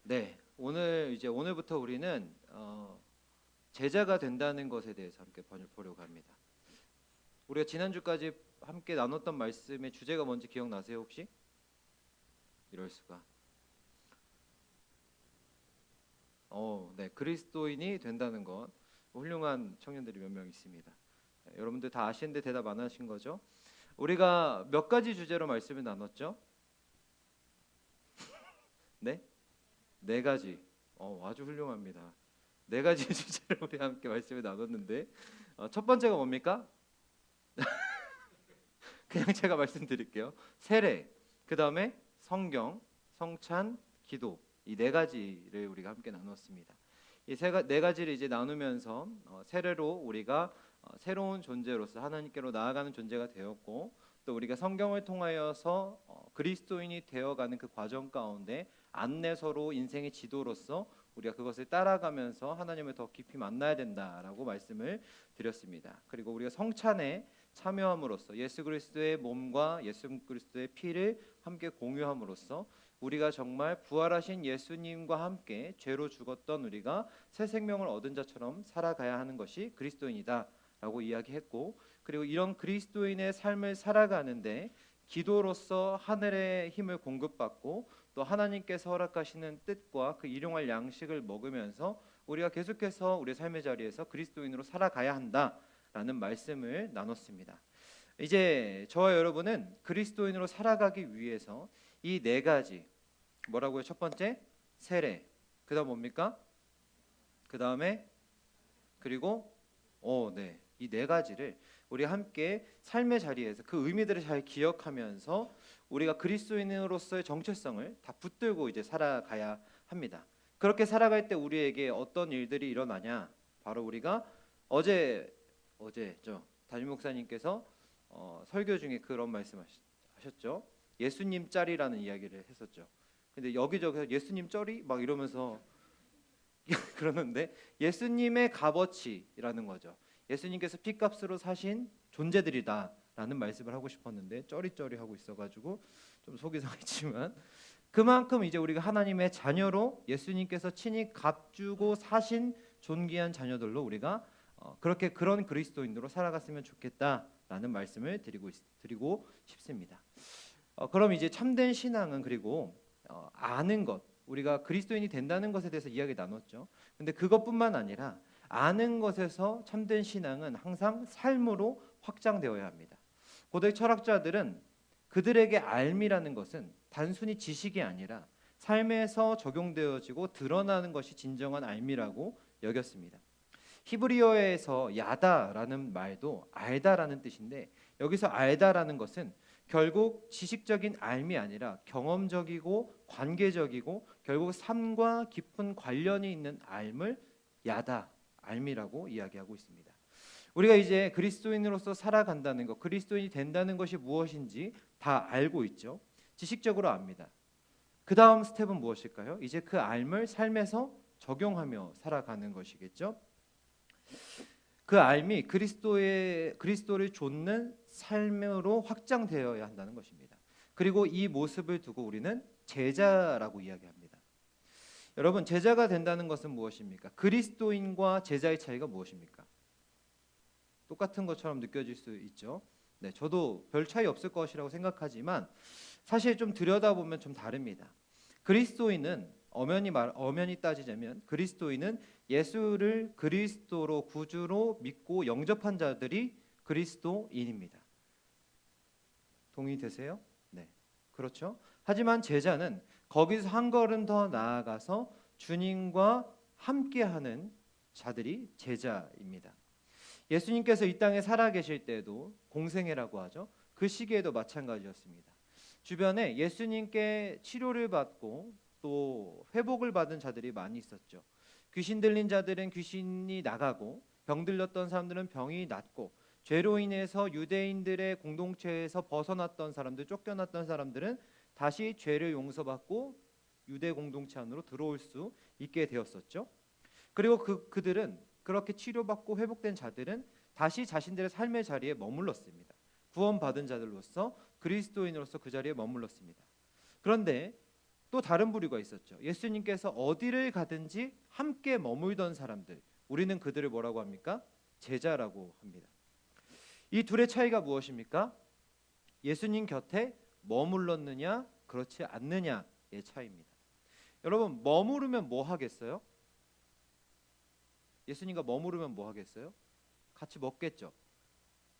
네, 오늘부터 우리는 제자가 된다는 것에 대해서 함께 보려고 합니다. 우리가 지난주까지 함께 나눴던 말씀의 주제가 뭔지 기억나세요 혹시? 이럴 수가. 네, 그리스도인이 된다는 것. 훌륭한 청년들이 몇 명 있습니다. 네, 여러분들 다 아시는데 대답 안 하신 거죠? 우리가 몇 가지 주제로 말씀을 나눴죠? 네? 네 가지. 아주 훌륭합니다. 네 가지 주제로 우리 함께 말씀을 나눴는데 첫 번째가 뭡니까? 그냥 제가 말씀드릴게요. 세례, 그 다음에 성경, 성찬, 기도, 이 네 가지를 우리가 함께 나눴습니다. 네 가지를 이제 나누면서 세례로 우리가 새로운 존재로서 하나님께로 나아가는 존재가 되었고, 또 우리가 성경을 통하여서 그리스도인이 되어가는 그 과정 가운데 안내서로 인생의 지도로서 우리가 그것을 따라가면서 하나님을 더 깊이 만나야 된다라고 말씀을 드렸습니다. 그리고 우리가 성찬에 참여함으로써 예수 그리스도의 몸과 예수 그리스도의 피를 함께 공유함으로써 우리가 정말 부활하신 예수님과 함께 죄로 죽었던 우리가 새 생명을 얻은 자처럼 살아가야 하는 것이 그리스도인이다라고 이야기했고, 그리고 이런 그리스도인의 삶을 살아가는데 기도로서 하늘의 힘을 공급받고 또 하나님께서 허락하시는 뜻과 그 일용할 양식을 먹으면서 우리가 계속해서 우리 삶의 자리에서 그리스도인으로 살아가야 한다라는 말씀을 나눴습니다. 이제 저와 여러분은 그리스도인으로 살아가기 위해서 이 네 가지, 뭐라고요? 첫 번째 세례, 그 다음 뭡니까? 그 다음에 그리고 네, 이 네 가지를 우리 함께 삶의 자리에서 그 의미들을 잘 기억하면서 우리가 그리스도인으로서의 정체성을 다 붙들고 이제 살아가야 합니다. 그렇게 살아갈 때 우리에게 어떤 일들이 일어나냐? 바로 우리가 어제죠, 담임 목사님께서 설교 중에 그런 말씀하셨죠. 예수님 짤이라는 이야기를 했었죠. 근데 여기저기서 예수님 쩔이 막 이러면서 그러는데 예수님의 값어치라는 거죠. 예수님께서 피값으로 사신 존재들이다라는 말씀을 하고 싶었는데 쩌리쩌리 하고 있어가지고 좀 속이 상했지만, 그만큼 이제 우리가 하나님의 자녀로 예수님께서 친히 값주고 사신 존귀한 자녀들로 우리가 그렇게 그런 그리스도인으로 살아갔으면 좋겠다라는 말씀을 드리고 싶습니다. 그럼 이제 참된 신앙은 그리고 아는 것, 우리가 그리스도인이 된다는 것에 대해서 이야기 나눴죠. 근데 그것뿐만 아니라 아는 것에서 참된 신앙은 항상 삶으로 확장되어야 합니다. 고대 철학자들은 그들에게 알미라는 것은 단순히 지식이 아니라 삶에서 적용되어지고 드러나는 것이 진정한 알미라고 여겼습니다. 히브리어에서 야다라는 말도 알다라는 뜻인데, 여기서 알다라는 것은 결국 지식적인 알미 아니라 경험적이고 관계적이고 결국 삶과 깊은 관련이 있는 알을 야다, 알미라고 이야기하고 있습니다. 우리가 이제 그리스도인으로서 살아간다는 것, 그리스도인이 된다는 것이 무엇인지 다 알고 있죠. 지식적으로 압니다. 그 다음 스텝은 무엇일까요? 이제 그 알을 삶에서 적용하며 살아가는 것이겠죠. 그 알미 그리스도를 좇는 삶으로 확장되어야 한다는 것입니다. 그리고 이 모습을 두고 우리는 제자라고 이야기합니다. 여러분, 제자가 된다는 것은 무엇입니까? 그리스도인과 제자의 차이가 무엇입니까? 똑같은 것처럼 느껴질 수 있죠. 네, 저도 별 차이 없을 것이라고 생각하지만 사실 좀 들여다보면 좀 다릅니다. 그리스도인은 엄연히 따지자면 그리스도인은 예수를 그리스도로 구주로 믿고 영접한 자들이 그리스도인입니다. 동의되세요? 네, 그렇죠. 하지만 제자는 거기서 한 걸음 더 나아가서 주님과 함께하는 자들이 제자입니다. 예수님께서 이 땅에 살아계실 때도 공생애라고 하죠. 그 시기에도 마찬가지였습니다. 주변에 예수님께 치료를 받고 또 회복을 받은 자들이 많이 있었죠. 귀신 들린 자들은 귀신이 나가고 병 들렸던 사람들은 병이 낫고 죄로 인해서 유대인들의 공동체에서 벗어났던 사람들, 쫓겨났던 사람들은 다시 죄를 용서받고 유대 공동체 안으로 들어올 수 있게 되었었죠. 그리고 그들은 그렇게 치료받고 회복된 자들은 다시 자신들의 삶의 자리에 머물렀습니다. 구원받은 자들로서 그리스도인으로서 그 자리에 머물렀습니다. 그런데 또 다른 부류가 있었죠. 예수님께서 어디를 가든지 함께 머물던 사람들, 우리는 그들을 뭐라고 합니까? 제자라고 합니다. 이 둘의 차이가 무엇입니까? 예수님 곁에 머물렀느냐 그렇지 않느냐의 차이입니다. 여러분, 머무르면 뭐 하겠어요? 예수님과 머무르면 뭐 하겠어요? 같이 먹겠죠.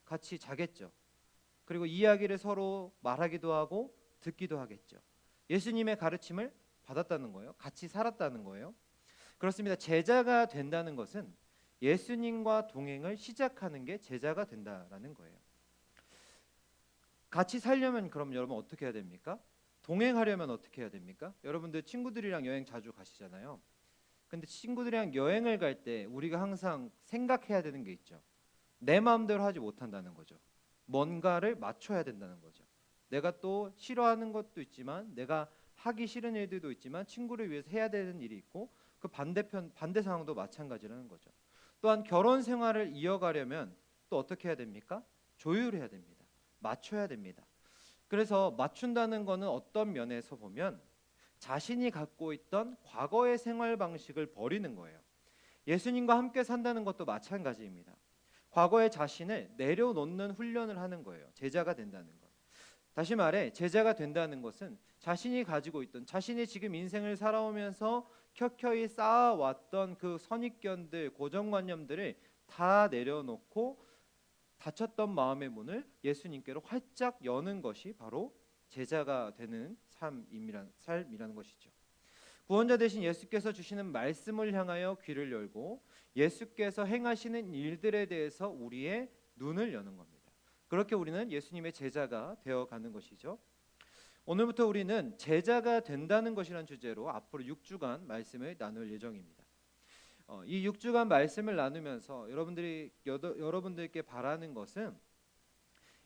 같이 자겠죠. 그리고 이야기를 서로 말하기도 하고 듣기도 하겠죠. 예수님의 가르침을 받았다는 거예요. 같이 살았다는 거예요. 그렇습니다. 제자가 된다는 것은 예수님과 동행을 시작하는 게 제자가 된다라는 거예요. 같이 살려면 그럼 여러분 어떻게 해야 됩니까? 동행하려면 어떻게 해야 됩니까? 여러분들 친구들이랑 여행 자주 가시잖아요. 근데 친구들이랑 여행을 갈 때 우리가 항상 생각해야 되는 게 있죠. 내 마음대로 하지 못한다는 거죠. 뭔가를 맞춰야 된다는 거죠. 내가 또 싫어하는 것도 있지만, 내가 하기 싫은 일들도 있지만, 친구를 위해서 해야 되는 일이 있고, 그 반대 상황도 마찬가지라는 거죠. 또한 결혼 생활을 이어가려면 또 어떻게 해야 됩니까? 조율해야 됩니다. 맞춰야 됩니다. 그래서 맞춘다는 것은 어떤 면에서 보면 자신이 갖고 있던 과거의 생활 방식을 버리는 거예요. 예수님과 함께 산다는 것도 마찬가지입니다. 과거의 자신을 내려놓는 훈련을 하는 거예요. 제자가 된다는 것. 다시 말해 제자가 된다는 것은 자신이 가지고 있던, 자신이 지금 인생을 살아오면서 켜켜이 쌓아왔던 그 선입견들, 고정관념들을 다 내려놓고 닫혔던 마음의 문을 예수님께로 활짝 여는 것이 바로 제자가 되는 삶이라는 것이죠. 구원자 되신 예수께서 주시는 말씀을 향하여 귀를 열고 예수께서 행하시는 일들에 대해서 우리의 눈을 여는 겁니다. 그렇게 우리는 예수님의 제자가 되어가는 것이죠. 오늘부터 우리는 제자가 된다는 것이라는 주제로 앞으로 6주간 말씀을 나눌 예정입니다. 이 6주간 말씀을 나누면서 여러분들께 바라는 것은,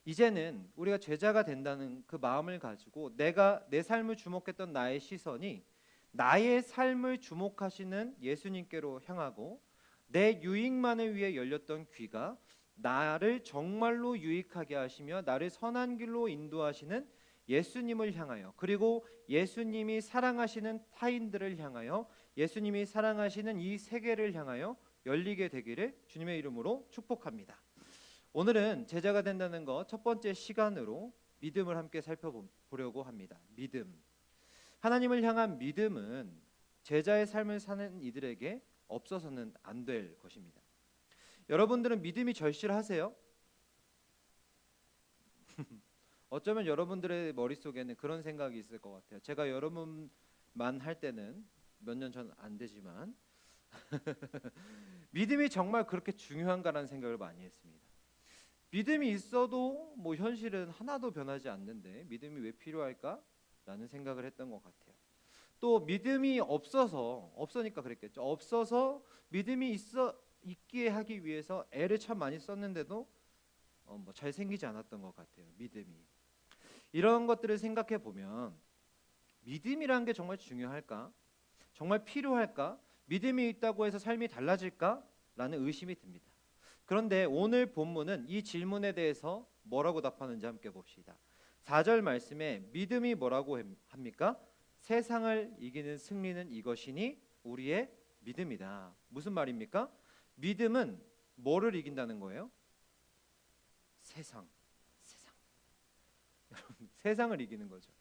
이제는 우리가 제자가 된다는 그 마음을 가지고 내가 내 삶을 주목했던 나의 시선이 나의 삶을 주목하시는 예수님께로 향하고, 내 유익만을 위해 열렸던 귀가 나를 정말로 유익하게 하시며 나를 선한 길로 인도하시는 예수님을 향하여, 그리고 예수님이 사랑하시는 타인들을 향하여, 예수님이 사랑하시는 이 세계를 향하여 열리게 되기를 주님의 이름으로 축복합니다. 오늘은 제자가 된다는 것 첫 번째 시간으로 믿음을 함께 살펴보려고 합니다. 믿음. 하나님을 향한 믿음은 제자의 삶을 사는 이들에게 없어서는 안 될 것입니다. 여러분들은 믿음이 절실하세요? 어쩌면 여러분들의 머릿속에는 그런 생각이 있을 것 같아요. 제가 여러분만 할 때는 몇 년 전 안 되지만 믿음이 정말 그렇게 중요한가라는 생각을 많이 했습니다. 믿음이 있어도 뭐 현실은 하나도 변하지 않는데 믿음이 왜 필요할까라는 생각을 했던 것 같아요. 또 믿음이 없으니까 그랬겠죠. 없어서 믿음이 있게 하기 위해서 애를 참 많이 썼는데도 잘 생기지 않았던 것 같아요. 믿음이. 이런 것들을 생각해 보면 믿음이라는 게 정말 중요할까? 정말 필요할까? 믿음이 있다고 해서 삶이 달라질까? 라는 의심이 듭니다. 그런데 오늘 본문은 이 질문에 대해서 뭐라고 답하는지 함께 봅시다. 4절 말씀에 믿음이 뭐라고 합니까? 세상을 이기는 승리는 이것이니 우리의 믿음이다. 무슨 말입니까? 믿음은 뭐를 이긴다는 거예요? 세상. 여러분, 세상을 이기는 거죠.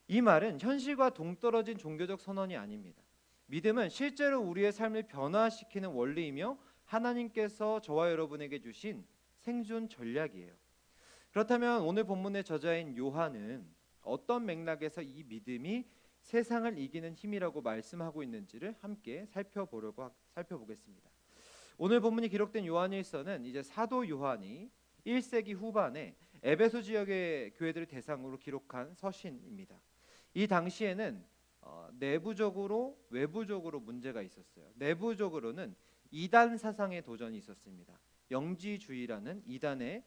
이 말은 현실과 동떨어진 종교적 선언이 아닙니다. 믿음은 실제로 우리의 삶을 변화시키는 원리이며 하나님께서 저와 여러분에게 주신 생존 전략이에요. 그렇다면 오늘 본문의 저자인 요한은 어떤 맥락에서 이 믿음이 세상을 이기는 힘이라고 말씀하고 있는지를 함께 살펴보겠습니다. 오늘 본문이 기록된 요한일서는 이제 사도 요한이 1세기 후반에 에베소 지역의 교회들을 대상으로 기록한 서신입니다. 이 당시에는 내부적으로 외부적으로 문제가 있었어요. 내부적으로는 이단 사상의 도전이 있었습니다. 영지주의라는 이단의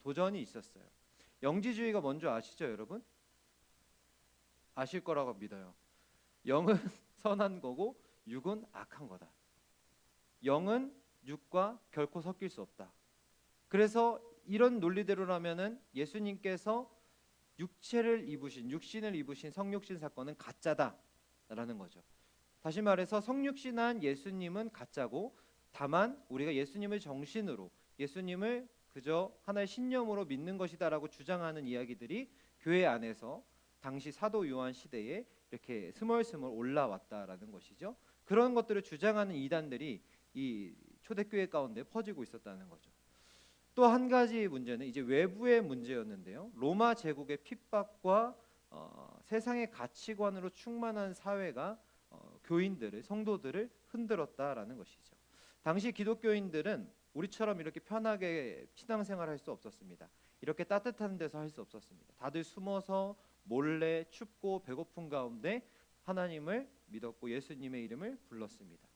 도전이 있었어요. 영지주의가 뭔지 아시죠, 여러분? 아실 거라고 믿어요. 영은 선한 거고 육은 악한 거다. 영은 육과 결코 섞일 수 없다. 그래서 이런 논리대로라면은 예수님께서 육신을 입으신 성육신 사건은 가짜다라는 거죠. 다시 말해서 성육신한 예수님은 가짜고, 다만 우리가 예수님을 정신으로, 예수님을 그저 하나의 신념으로 믿는 것이다라고 주장하는 이야기들이 교회 안에서 당시 사도 요한 시대에 이렇게 스멀스멀 올라왔다라는 것이죠. 그런 것들을 주장하는 이단들이 이 초대교회 가운데 퍼지고 있었다는 거죠. 또 한 가지 문제는 이제 외부의 문제였는데요. 로마 제국의 핍박과 세상의 가치관으로 충만한 사회가 교인들을, 성도들을 흔들었다라는 것이죠. 당시 기독교인들은 우리처럼 이렇게 편하게 신앙생활할 수 없었습니다. 이렇게 따뜻한 데서 할 수 없었습니다. 다들 숨어서 몰래 춥고 배고픈 가운데 하나님을 믿었고 예수님의 이름을 불렀습니다.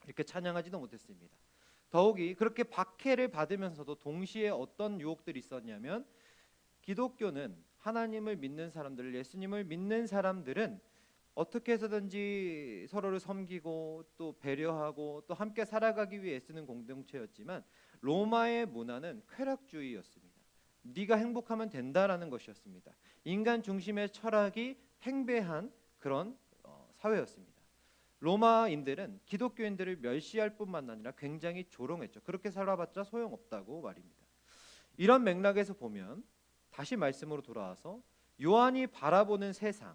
이렇게 찬양하지도 못했습니다. 더욱이 그렇게 박해를 받으면서도 동시에 어떤 유혹들이 있었냐면, 기독교는 하나님을 믿는 사람들, 예수님을 믿는 사람들은 어떻게 해서든지 서로를 섬기고 또 배려하고 또 함께 살아가기 위해 애쓰는 공동체였지만, 로마의 문화는 쾌락주의였습니다. 네가 행복하면 된다라는 것이었습니다. 인간 중심의 철학이 팽배한 그런 사회였습니다. 로마인들은 기독교인들을 멸시할 뿐만 아니라 굉장히 조롱했죠. 그렇게 살아봤자 소용없다고 말입니다. 이런 맥락에서 보면 다시 말씀으로 돌아와서 요한이 바라보는 세상,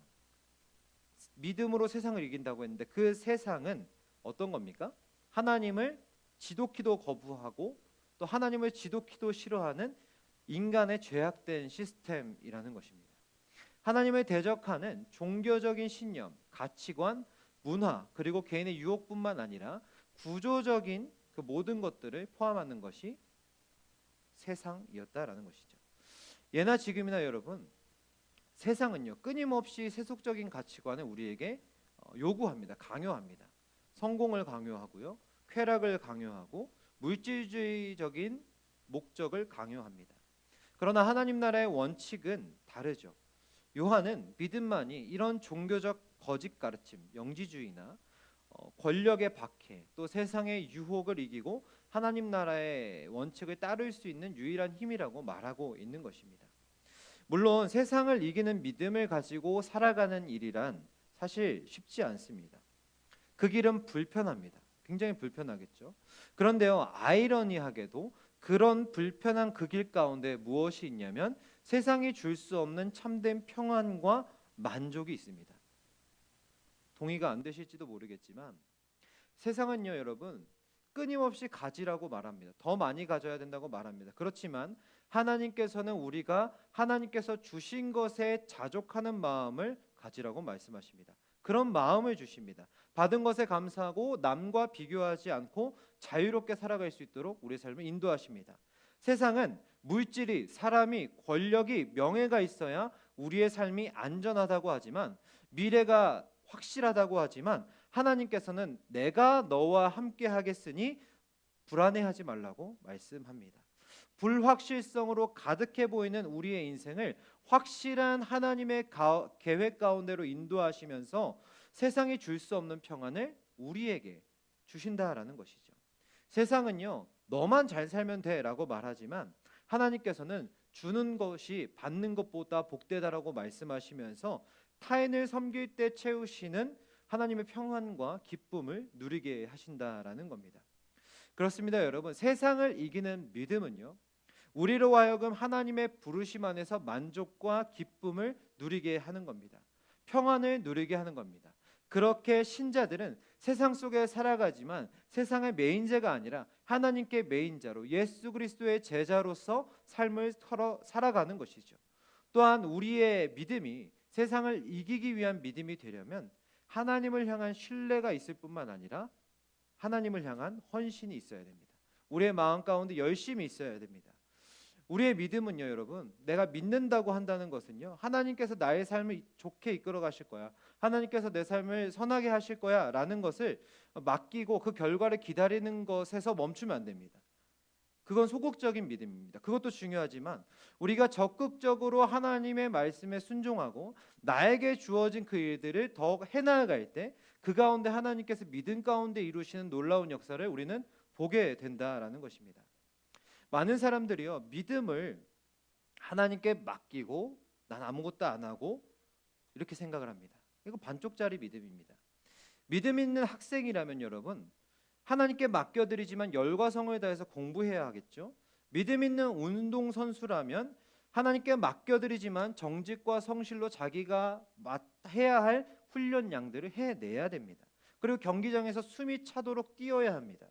믿음으로 세상을 이긴다고 했는데 그 세상은 어떤 겁니까? 하나님을 지독히도 거부하고 또 하나님을 지독히도 싫어하는 인간의 죄악된 시스템이라는 것입니다. 하나님을 대적하는 종교적인 신념, 가치관, 문화, 그리고 개인의 유혹뿐만 아니라 구조적인 그 모든 것들을 포함하는 것이 세상이었다라는 것이죠. 예나 지금이나 여러분, 세상은요 끊임없이 세속적인 가치관을 우리에게 요구합니다. 강요합니다. 성공을 강요하고요, 쾌락을 강요하고 물질주의적인 목적을 강요합니다. 그러나 하나님 나라의 원칙은 다르죠. 요한은 믿음만이 이런 종교적 거짓 가르침, 영지주의나 권력의 박해, 또 세상의 유혹을 이기고 하나님 나라의 원칙을 따를 수 있는 유일한 힘이라고 말하고 있는 것입니다. 물론 세상을 이기는 믿음을 가지고 살아가는 일이란 사실 쉽지 않습니다. 그 길은 불편합니다. 굉장히 불편하겠죠. 그런데요, 아이러니하게도 그런 불편한 그 길 가운데 무엇이 있냐면 세상이 줄 수 없는 참된 평안과 만족이 있습니다. 동의가 안 되실지도 모르겠지만 세상은요 여러분 끊임없이 가지라고 말합니다. 더 많이 가져야 된다고 말합니다. 그렇지만 하나님께서는 우리가 하나님께서 주신 것에 자족하는 마음을 가지라고 말씀하십니다. 그런 마음을 주십니다. 받은 것에 감사하고 남과 비교하지 않고 자유롭게 살아갈 수 있도록 우리의 삶을 인도하십니다. 세상은 물질이, 사람이, 권력이, 명예가 있어야 우리의 삶이 안전하다고 하지만, 미래가 확실하다고 하지만, 하나님께서는 내가 너와 함께 하겠으니 불안해하지 말라고 말씀합니다. 불확실성으로 가득해 보이는 우리의 인생을 확실한 하나님의 계획 가운데로 인도하시면서 세상이 줄 수 없는 평안을 우리에게 주신다라는 것이죠. 세상은요 너만 잘 살면 돼라고 말하지만 하나님께서는 주는 것이 받는 것보다 복되다라고 말씀하시면서 타인을 섬길 때 채우시는 하나님의 평안과 기쁨을 누리게 하신다라는 겁니다. 그렇습니다 여러분. 세상을 이기는 믿음은요 우리로 하여금 하나님의 부르심 안에서 만족과 기쁨을 누리게 하는 겁니다. 평안을 누리게 하는 겁니다. 그렇게 신자들은 세상 속에 살아가지만 세상의 메인자가 아니라 하나님께 메인자로 예수 그리스도의 제자로서 삶을 살아가는 것이죠. 또한 우리의 믿음이 세상을 이기기 위한 믿음이 되려면 하나님을 향한 신뢰가 있을 뿐만 아니라 하나님을 향한 헌신이 있어야 됩니다. 우리의 마음 가운데 열심이 있어야 됩니다. 우리의 믿음은요 여러분, 내가 믿는다고 한다는 것은요 하나님께서 나의 삶을 좋게 이끌어 가실 거야, 하나님께서 내 삶을 선하게 하실 거야 라는 것을 맡기고 그 결과를 기다리는 것에서 멈추면 안 됩니다. 그건 소극적인 믿음입니다. 그것도 중요하지만 우리가 적극적으로 하나님의 말씀에 순종하고 나에게 주어진 그 일들을 더 해나갈 때 그 가운데 하나님께서 믿음 가운데 이루시는 놀라운 역사를 우리는 보게 된다라는 것입니다. 많은 사람들이요 믿음을 하나님께 맡기고 난 아무것도 안 하고 이렇게 생각을 합니다. 이거 반쪽짜리 믿음입니다. 믿음 있는 학생이라면 여러분 하나님께 맡겨드리지만 열과 성을 다해서 공부해야 하겠죠. 믿음 있는 운동선수라면 하나님께 맡겨드리지만 정직과 성실로 자기가 해야 할 훈련량들을 해내야 됩니다. 그리고 경기장에서 숨이 차도록 뛰어야 합니다.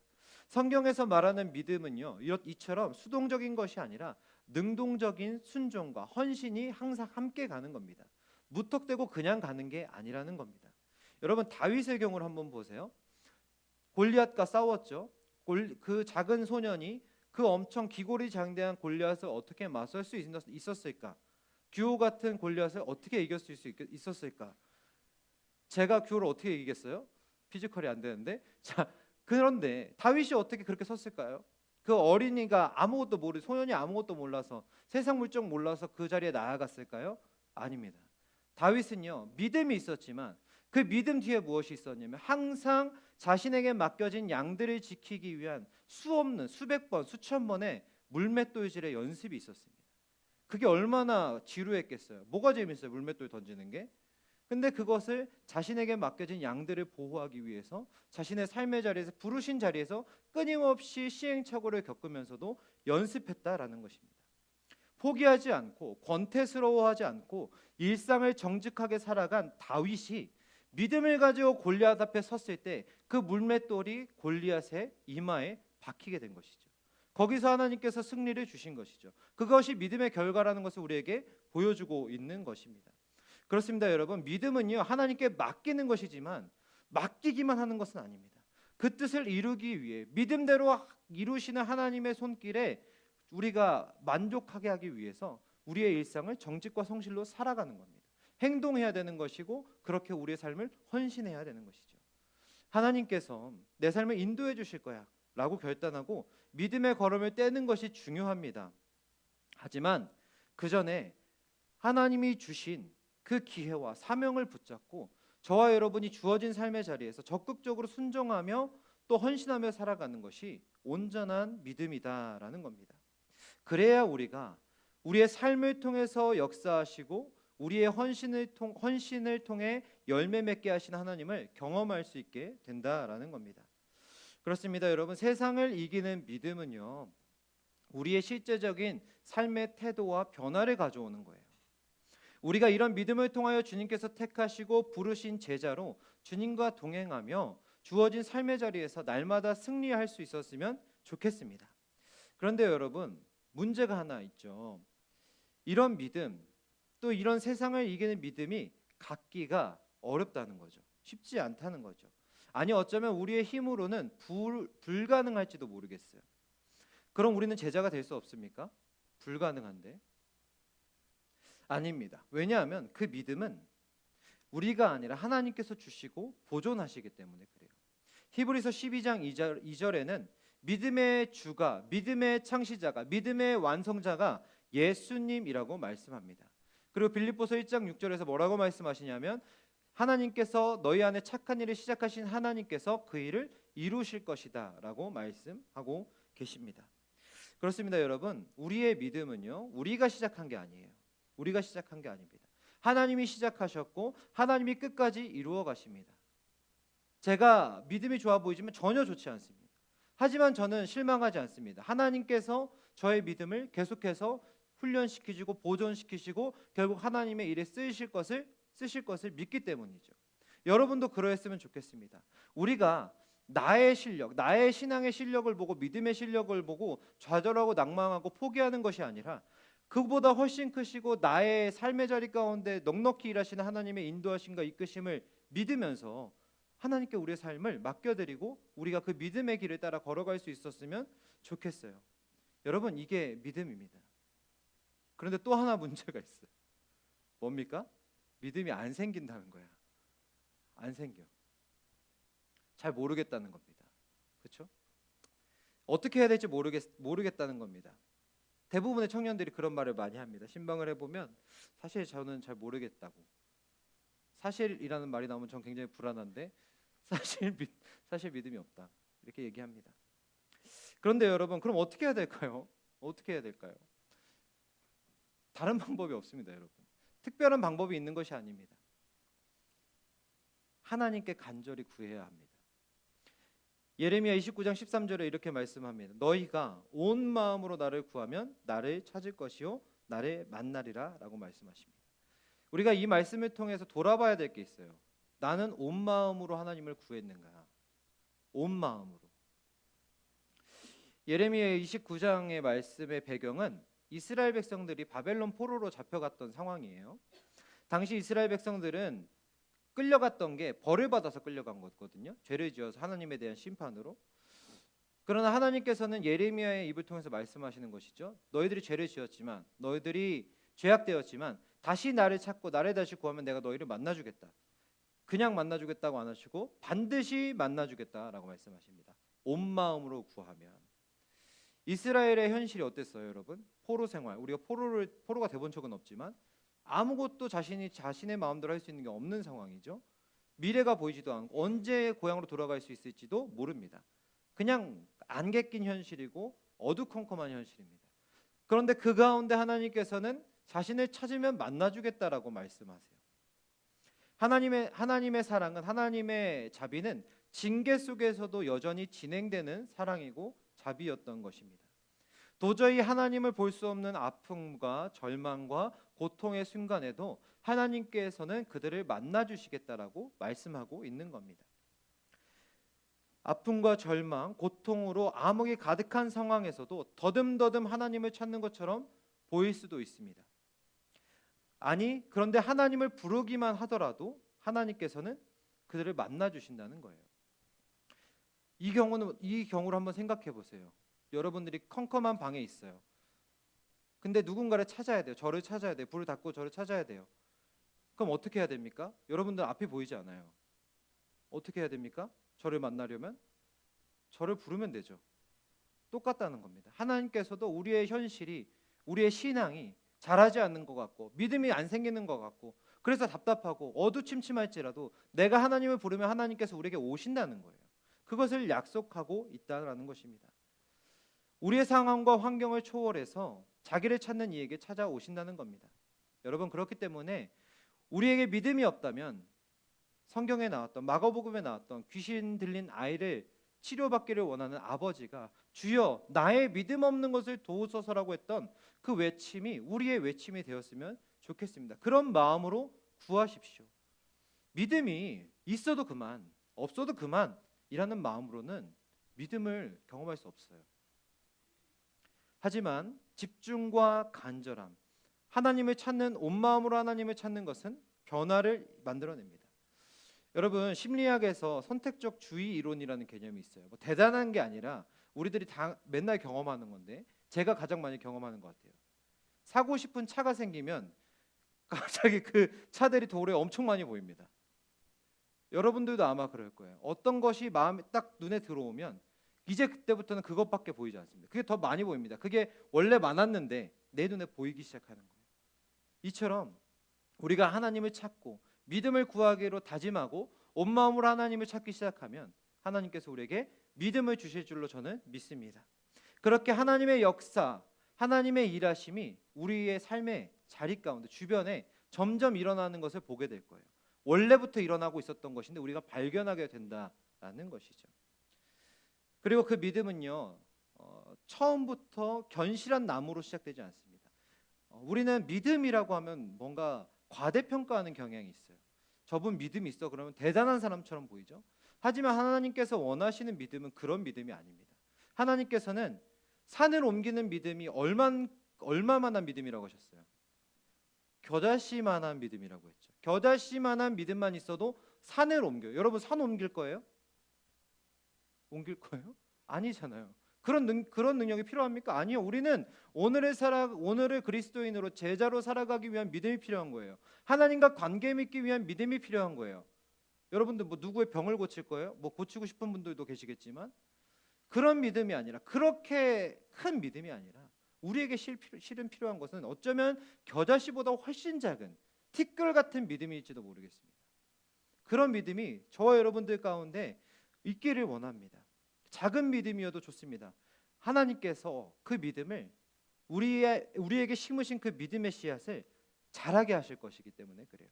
성경에서 말하는 믿음은요, 이처럼 수동적인 것이 아니라 능동적인 순종과 헌신이 항상 함께 가는 겁니다. 무턱대고 그냥 가는 게 아니라는 겁니다. 여러분 다윗의 경우를 한번 보세요. 골리앗과 싸웠죠. 그 작은 소년이 그 엄청 기골이 장대한 골리앗을 어떻게 맞설 수 있었을까? 규호 같은 골리앗을 어떻게 이길 수 있었을까? 제가 규호를 어떻게 이기겠어요? 피지컬이 안 되는데. 자, 그런데 다윗이 어떻게 그렇게 섰을까요? 그 어린이가 아무것도 모르, 소년이 아무것도 몰라서 세상 물정 몰라서 그 자리에 나아갔을까요? 아닙니다. 다윗은요 믿음이 있었지만 그 믿음 뒤에 무엇이 있었냐면 항상 자신에게 맡겨진 양들을 지키기 위한 수없는 수백 번 수천 번의 물맷돌질의 연습이 있었습니다. 그게 얼마나 지루했겠어요. 뭐가 재밌어요 물맷돌 던지는 게. 근데 그것을 자신에게 맡겨진 양들을 보호하기 위해서 자신의 삶의 자리에서 부르신 자리에서 끊임없이 시행착오를 겪으면서도 연습했다라는 것입니다. 포기하지 않고 권태스러워하지 않고 일상을 정직하게 살아간 다윗이 믿음을 가지고 골리앗 앞에 섰을 때 그 물맷돌이 골리앗의 이마에 박히게 된 것이죠. 거기서 하나님께서 승리를 주신 것이죠. 그것이 믿음의 결과라는 것을 우리에게 보여주고 있는 것입니다. 그렇습니다, 여러분. 믿음은요 하나님께 맡기는 것이지만 맡기기만 하는 것은 아닙니다. 그 뜻을 이루기 위해 믿음대로 이루시는 하나님의 손길에 우리가 만족하게 하기 위해서 우리의 일상을 정직과 성실로 살아가는 겁니다. 행동해야 되는 것이고 그렇게 우리의 삶을 헌신해야 되는 것이죠. 하나님께서 내 삶을 인도해 주실 거야 라고 결단하고 믿음의 걸음을 떼는 것이 중요합니다. 하지만 그 전에 하나님이 주신 그 기회와 사명을 붙잡고 저와 여러분이 주어진 삶의 자리에서 적극적으로 순종하며 또 헌신하며 살아가는 것이 온전한 믿음이다라는 겁니다. 그래야 우리가 우리의 삶을 통해서 역사하시고 우리의 헌신을 통해 열매 맺게 하신 하나님을 경험할 수 있게 된다라는 겁니다. 그렇습니다, 여러분. 세상을 이기는 믿음은요 우리의 실제적인 삶의 태도와 변화를 가져오는 거예요. 우리가 이런 믿음을 통하여 주님께서 택하시고 부르신 제자로 주님과 동행하며 주어진 삶의 자리에서 날마다 승리할 수 있었으면 좋겠습니다. 그런데 여러분 문제가 하나 있죠. 이런 믿음 또 이런 세상을 이기는 믿음이 갖기가 어렵다는 거죠. 쉽지 않다는 거죠. 아니 어쩌면 우리의 힘으로는 불가능할지도 모르겠어요. 그럼 우리는 제자가 될 수 없습니까? 불가능한데? 아닙니다. 왜냐하면 그 믿음은 우리가 아니라 하나님께서 주시고 보존하시기 때문에 그래요. 히브리서 12장 2절에는 믿음의 주가, 믿음의 창시자가, 믿음의 완성자가 예수님이라고 말씀합니다. 그리고 빌립보서 1장 6절에서 뭐라고 말씀하시냐면 하나님께서 너희 안에 착한 일을 시작하신 하나님께서 그 일을 이루실 것이다 라고 말씀하고 계십니다. 그렇습니다, 여러분. 우리의 믿음은요 우리가 시작한 게 아니에요. 우리가 시작한 게 아닙니다. 하나님이 시작하셨고 하나님이 끝까지 이루어 가십니다. 제가 믿음이 좋아 보이지만 전혀 좋지 않습니다. 하지만 저는 실망하지 않습니다. 하나님께서 저의 믿음을 계속해서 훈련시키시고 보존시키시고 결국 하나님의 일에 쓰실 것을 믿기 때문이죠. 여러분도 그러했으면 좋겠습니다. 우리가 나의 실력, 나의 신앙의 실력을 보고 믿음의 실력을 보고 좌절하고 낭망하고 포기하는 것이 아니라 그보다 훨씬 크시고 나의 삶의 자리 가운데 넉넉히 일하시는 하나님의 인도하심과 이끄심을 믿으면서 하나님께 우리의 삶을 맡겨드리고 우리가 그 믿음의 길을 따라 걸어갈 수 있었으면 좋겠어요. 여러분 이게 믿음입니다. 그런데 또 하나 문제가 있어요. 뭡니까? 믿음이 안 생긴다는 거야. 안 생겨. 잘 모르겠다는 겁니다. 그렇죠? 어떻게 해야 될지 모르겠다는 겁니다. 대부분의 청년들이 그런 말을 많이 합니다. 신방을 해보면 사실 저는 잘 모르겠다고. 사실이라는 말이 나오면 전 굉장히 불안한데 사실 믿음이 없다 이렇게 얘기합니다. 그런데 여러분 그럼 어떻게 해야 될까요? 어떻게 해야 될까요? 다른 방법이 없습니다, 여러분. 특별한 방법이 있는 것이 아닙니다. 하나님께 간절히 구해야 합니다. 예레미야 29장 13절에 이렇게 말씀합니다. 너희가 온 마음으로 나를 구하면 나를 찾을 것이요 나를 만나리라 라고 말씀하십니다. 우리가 이 말씀을 통해서 돌아봐야 될 게 있어요. 나는 온 마음으로 하나님을 구했는가? 온 마음으로. 예레미야 29장의 말씀의 배경은 이스라엘 백성들이 바벨론 포로로 잡혀갔던 상황이에요. 당시 이스라엘 백성들은 끌려갔던 게 벌을 받아서 끌려간 거거든요. 죄를 지어서 하나님에 대한 심판으로. 그러나 하나님께서는 예레미야의 입을 통해서 말씀하시는 것이죠. 너희들이 죄를 지었지만, 너희들이 죄악되었지만 다시 나를 찾고 나를 다시 구하면 내가 너희를 만나주겠다. 그냥 만나주겠다고 안 하시고 반드시 만나주겠다라고 말씀하십니다. 온 마음으로 구하면. 이스라엘의 현실이 어땠어요, 여러분? 포로 생활. 우리가 포로가 돼본 적은 없지만 아무것도 자신의 마음대로 할 수 있는 게 없는 상황이죠. 미래가 보이지도 않고 언제 고향으로 돌아갈 수 있을지도 모릅니다. 그냥 안개 낀 현실이고 어두컴컴한 현실입니다. 그런데 그 가운데 하나님께서는 자신을 찾으면 만나주겠다라고 말씀하세요. 하나님의 사랑은, 하나님의 자비는 징계 속에서도 여전히 진행되는 사랑이고 자비였던 것입니다. 도저히 하나님을 볼 수 없는 아픔과 절망과 고통의 순간에도 하나님께서는 그들을 만나주시겠다라고 말씀하고 있는 겁니다. 아픔과 절망, 고통으로 암흑이 가득한 상황에서도 더듬더듬 하나님을 찾는 것처럼 보일 수도 있습니다. 아니, 그런데 하나님을 부르기만 하더라도 하나님께서는 그들을 만나주신다는 거예요. 이 경우를 한번 생각해 보세요. 여러분들이 컴컴한 방에 있어요. 근데 누군가를 찾아야 돼요. 저를 찾아야 돼요. 불을 닫고 저를 찾아야 돼요. 그럼 어떻게 해야 됩니까? 여러분들 앞이 보이지 않아요. 어떻게 해야 됩니까? 저를 만나려면 저를 부르면 되죠. 똑같다는 겁니다. 하나님께서도 우리의 현실이, 우리의 신앙이 잘하지 않는 것 같고 믿음이 안 생기는 것 같고 그래서 답답하고 어두침침할지라도 내가 하나님을 부르면 하나님께서 우리에게 오신다는 거예요. 그것을 약속하고 있다는 것입니다. 우리의 상황과 환경을 초월해서 자기를 찾는 이에게 찾아오신다는 겁니다. 여러분, 그렇기 때문에 우리에게 믿음이 없다면 성경에 나왔던, 마가복음에 나왔던 귀신 들린 아이를 치료받기를 원하는 아버지가 주여 나의 믿음 없는 것을 도우소서라고 했던 그 외침이 우리의 외침이 되었으면 좋겠습니다. 그런 마음으로 구하십시오. 믿음이 있어도 그만, 없어도 그만이라는 마음으로는 믿음을 경험할 수 없어요. 하지만 집중과 간절함, 하나님을 찾는, 온 마음으로 하나님을 찾는 것은 변화를 만들어냅니다. 여러분, 심리학에서 선택적 주의 이론이라는 개념이 있어요. 뭐 대단한 게 아니라 우리들이 다 맨날 경험하는 건데 제가 가장 많이 경험하는 것 같아요. 사고 싶은 차가 생기면 갑자기 그 차들이 도로에 엄청 많이 보입니다. 여러분들도 아마 그럴 거예요. 어떤 것이 마음에 딱 눈에 들어오면 이제 그때부터는 그것밖에 보이지 않습니다. 그게 더 많이 보입니다. 그게 원래 많았는데 내 눈에 보이기 시작하는 거예요. 이처럼 우리가 하나님을 찾고 믿음을 구하기로 다짐하고 온 마음으로 하나님을 찾기 시작하면 하나님께서 우리에게 믿음을 주실 줄로 저는 믿습니다. 그렇게 하나님의 역사, 하나님의 일하심이 우리의 삶의 자리 가운데, 주변에 점점 일어나는 것을 보게 될 거예요. 원래부터 일어나고 있었던 것인데 우리가 발견하게 된다라는 것이죠. 그리고 그 믿음은요, 처음부터 견실한 나무로 시작되지 않습니다. 우리는 믿음이라고 하면 뭔가 과대평가하는 경향이 있어요. 저분 믿음이 있어 그러면 대단한 사람처럼 보이죠. 하지만 하나님께서 원하시는 믿음은 그런 믿음이 아닙니다. 하나님께서는 산을 옮기는 믿음이 얼마만한 믿음이라고 하셨어요? 겨자씨만한 믿음이라고 했죠. 겨자씨만한 믿음만 있어도 산을 옮겨요. 여러분, 산 옮길 거예요? 옮길 거예요? 아니잖아요. 그런 능력이 필요합니까? 아니요. 우리는 오늘을 그리스도인으로 제자로 살아가기 위한 믿음이 필요한 거예요. 하나님과 관계 맺기 위한 믿음이 필요한 거예요. 여러분들 뭐 누구의 병을 고칠 거예요? 뭐 고치고 싶은 분들도 계시겠지만 그런 믿음이 아니라, 그렇게 큰 믿음이 아니라 우리에게 실은 필요한 것은 어쩌면 겨자씨보다 훨씬 작은 티끌 같은 믿음일지도 모르겠습니다. 그런 믿음이 저와 여러분들 가운데 있기를 원합니다. 작은 믿음이어도 좋습니다. 하나님께서 그 믿음을 우리에게 심으신 그 믿음의 씨앗을 잘하게 하실 것이기 때문에 그래요.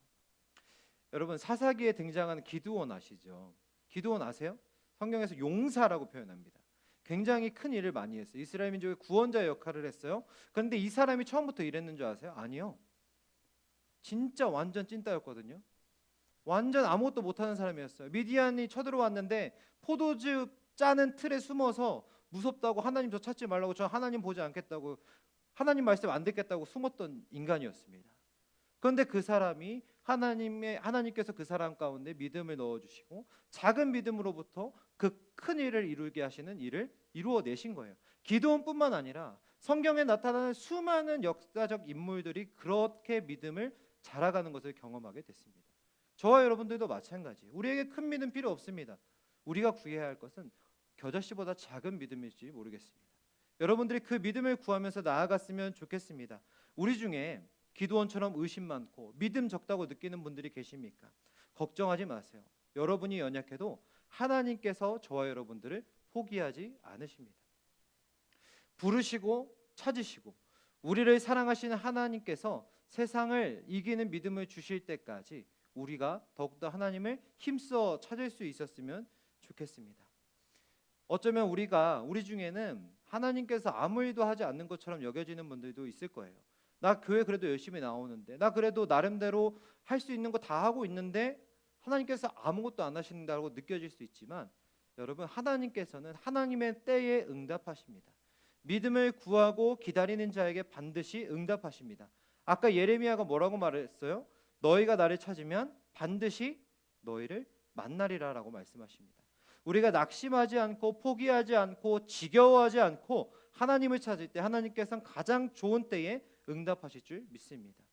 여러분, 사사기에 등장하는 기드온 아시죠? 기드온 아세요? 성경에서 용사라고 표현합니다. 굉장히 큰 일을 많이 했어요. 이스라엘 민족의 구원자 역할을 했어요. 그런데 이 사람이 처음부터 이랬는 줄 아세요? 아니요. 진짜 완전 찐따였거든요. 완전 아무것도 못하는 사람이었어요. 미디안이 쳐들어왔는데 포도즙 짜는 틀에 숨어서 무섭다고 하나님 저 찾지 말라고, 저 하나님 보지 않겠다고, 하나님 말씀 안 듣겠다고 숨었던 인간이었습니다. 그런데 그 사람이 하나님께서 그 사람 가운데 믿음을 넣어주시고 작은 믿음으로부터 그 큰 일을 이루게 하시는 일을 이루어내신 거예요. 기드온뿐만 아니라 성경에 나타나는 수많은 역사적 인물들이 그렇게 믿음을 자라가는 것을 경험하게 됐습니다. 저와 여러분들도 마찬가지예요. 우리에게 큰 믿음 필요 없습니다. 우리가 구해야 할 것은 겨자씨보다 작은 믿음일지 모르겠습니다. 여러분들이 그 믿음을 구하면서 나아갔으면 좋겠습니다. 우리 중에 기드온처럼 의심 많고 믿음 적다고 느끼는 분들이 계십니까? 걱정하지 마세요. 여러분이 연약해도 하나님께서 저와 여러분들을 포기하지 않으십니다. 부르시고 찾으시고 우리를 사랑하시는 하나님께서 세상을 이기는 믿음을 주실 때까지 우리가 더욱더 하나님을 힘써 찾을 수 있었으면 좋겠습니다. 어쩌면 우리 중에는 하나님께서 아무 일도 하지 않는 것처럼 여겨지는 분들도 있을 거예요. 나 교회 그래도 열심히 나오는데, 나 그래도 나름대로 할 수 있는 거 다 하고 있는데 하나님께서 아무것도 안 하신다고 느껴질 수 있지만, 여러분, 하나님께서는 하나님의 때에 응답하십니다. 믿음을 구하고 기다리는 자에게 반드시 응답하십니다. 아까 예레미야가 뭐라고 말했어요? 너희가 나를 찾으면 반드시 너희를 만나리라라고 말씀하십니다. 우리가 낙심하지 않고 포기하지 않고 지겨워하지 않고 하나님을 찾을 때 하나님께서는 가장 좋은 때에 응답하실 줄 믿습니다.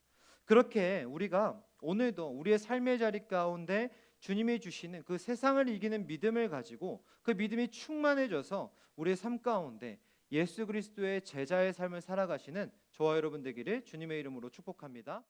그렇게 우리가 오늘도 우리의 삶의 자리 가운데 주님이 주시는 그 세상을 이기는 믿음을 가지고 그 믿음이 충만해져서 우리의 삶 가운데 예수 그리스도의 제자의 삶을 살아가시는 저와 여러분 되기를 주님의 이름으로 축복합니다.